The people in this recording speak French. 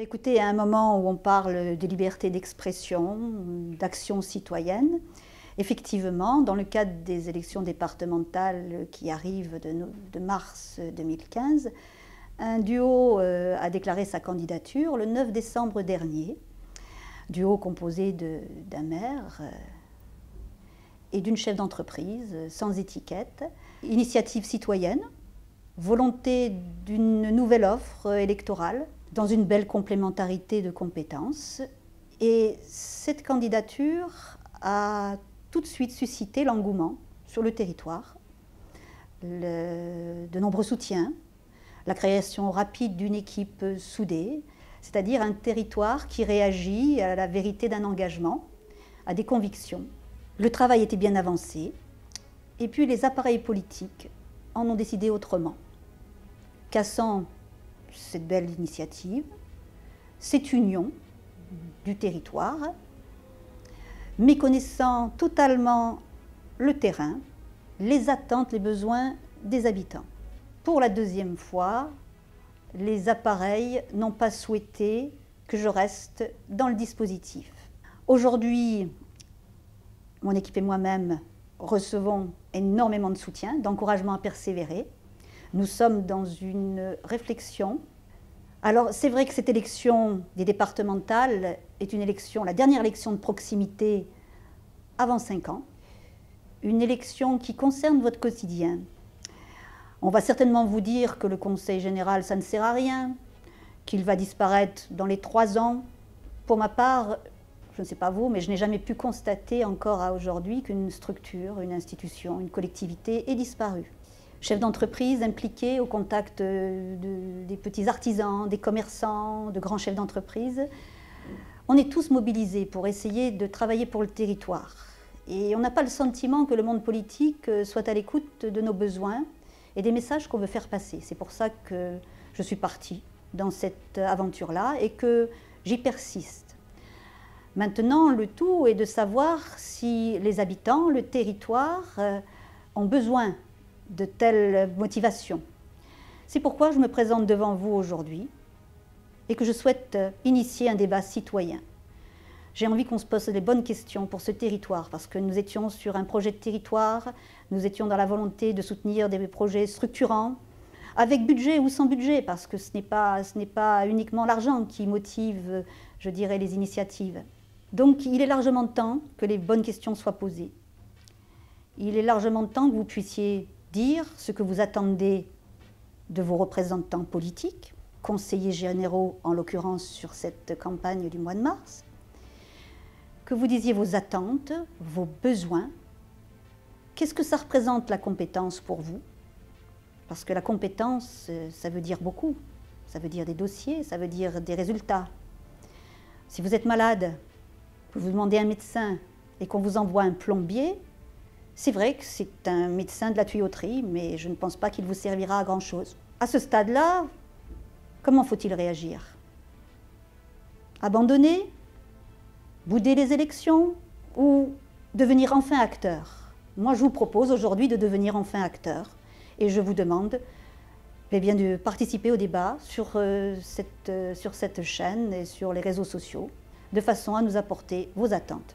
Écoutez, à un moment où on parle de liberté d'expression, d'action citoyenne, effectivement, dans le cadre des élections départementales qui arrivent de mars 2015, un duo a déclaré sa candidature le 9 décembre dernier, duo composé d'un maire et d'une chef d'entreprise sans étiquette, initiative citoyenne, volonté d'une nouvelle offre électorale dans une belle complémentarité de compétences. Et cette candidature a tout de suite suscité l'engouement sur le territoire, de nombreux soutiens, la création rapide d'une équipe soudée, c'est-à-dire un territoire qui réagit à la vérité d'un engagement, à des convictions. Le travail était bien avancé, et puis les appareils politiques en ont décidé autrement, cassant cette belle initiative, cette union du territoire, méconnaissant totalement le terrain, les attentes, les besoins des habitants. Pour la deuxième fois, les appareils n'ont pas souhaité que je reste dans le dispositif. Aujourd'hui, mon équipe et moi-même recevons énormément de soutien, d'encouragement à persévérer. Nous sommes dans une réflexion. Alors, c'est vrai que cette élection des départementales est une élection, la dernière élection de proximité avant 5 ans. Une élection qui concerne votre quotidien. On va certainement vous dire que le Conseil général, ça ne sert à rien, qu'il va disparaître dans les 3 ans. Pour ma part, je ne sais pas vous, mais je n'ai jamais pu constater encore à aujourd'hui qu'une structure, une institution, une collectivité est disparue. Chef d'entreprise impliqué au contact des petits artisans, des commerçants, de grands chefs d'entreprise. On est tous mobilisés pour essayer de travailler pour le territoire. Et on n'a pas le sentiment que le monde politique soit à l'écoute de nos besoins et des messages qu'on veut faire passer. C'est pour ça que je suis partie dans cette aventure-là et que j'y persiste. Maintenant, le tout est de savoir si les habitants, le territoire, ont besoin de telles motivations. C'est pourquoi je me présente devant vous aujourd'hui et que je souhaite initier un débat citoyen. J'ai envie qu'on se pose les bonnes questions pour ce territoire, parce que nous étions sur un projet de territoire, nous étions dans la volonté de soutenir des projets structurants, avec budget ou sans budget, parce que ce n'est pas uniquement l'argent qui motive, je dirais, les initiatives. Donc il est largement temps que les bonnes questions soient posées. Il est largement temps que vous puissiez dire ce que vous attendez de vos représentants politiques, conseillers généraux en l'occurrence sur cette campagne du mois de mars, que vous disiez vos attentes, vos besoins. Qu'est-ce que ça représente la compétence pour vous? Parce que la compétence, ça veut dire beaucoup. Ça veut dire des dossiers, ça veut dire des résultats. Si vous êtes malade, que vous demandez un médecin et qu'on vous envoie un plombier, c'est vrai que c'est un médecin de la tuyauterie, mais je ne pense pas qu'il vous servira à grand-chose. À ce stade-là, comment faut-il réagir? Abandonner? Bouder les élections? Ou devenir enfin acteur? Moi, je vous propose aujourd'hui de devenir enfin acteur. Et je vous demande bien, de participer au débat sur cette chaîne et sur les réseaux sociaux, de façon à nous apporter vos attentes.